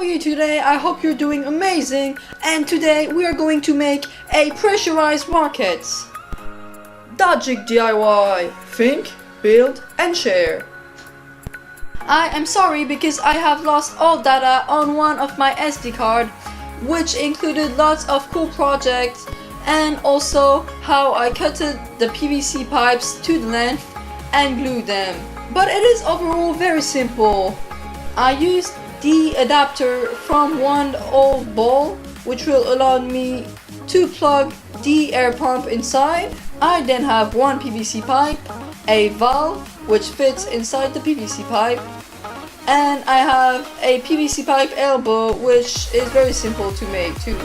are you today? I hope you're doing amazing, and today we are going to make a pressurized rocket. Dajik DIY. Think, build and share. I am sorry because I have lost all data on one of my SD card, which included lots of cool projects and also how I cutted the PVC pipes to the length and glued them. But it is overall very simple. I used the adapter from one old ball, which will allow me to plug the air pump inside. I then have one PVC pipe, a valve which fits inside the PVC pipe, and I have a PVC pipe elbow, which is very simple to make too.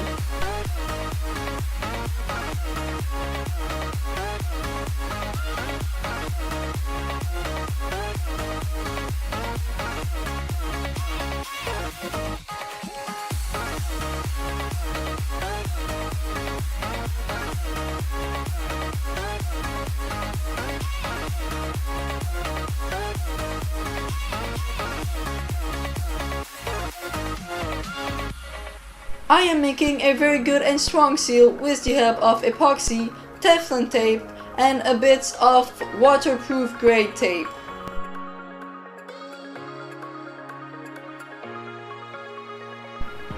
I am making a very good and strong seal with the help of epoxy, Teflon tape and a bit of waterproof grade tape.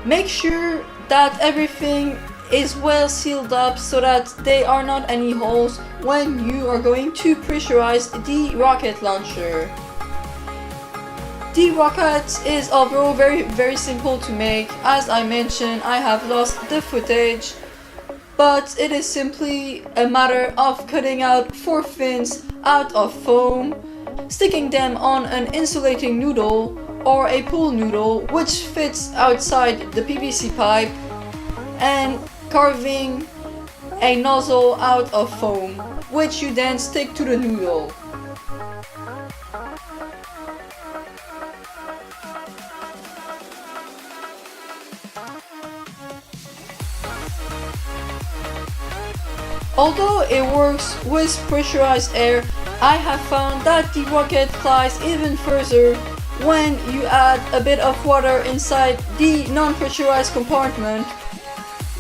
Make sure that everything is well sealed up so that there are not any holes when you are going to pressurize the rocket launcher. The rocket is overall very simple to make. As I mentioned, I have lost the footage, but it is simply a matter of cutting out 4 fins out of foam, sticking them on an insulating noodle or a pool noodle which fits outside the PVC pipe, and carving a nozzle out of foam which you then stick to the noodle. Although it works with pressurized air, I have found that the rocket flies even further when you add a bit of water inside the non-pressurized compartment.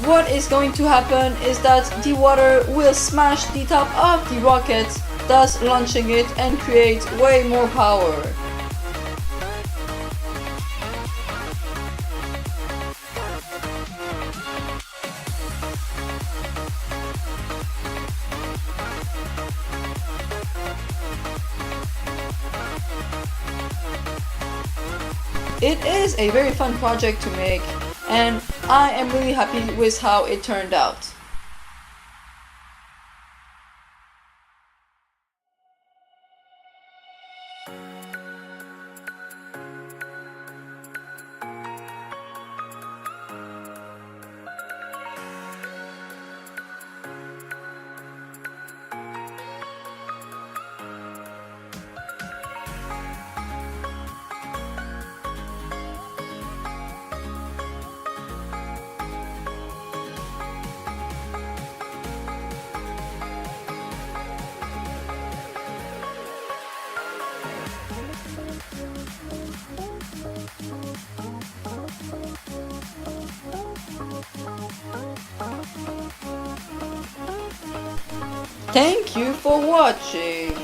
What is going to happen is that the water will smash the top of the rocket, thus launching it and create way more power. It is a very fun project to make, and I am really happy with how it turned out. Thank you for watching.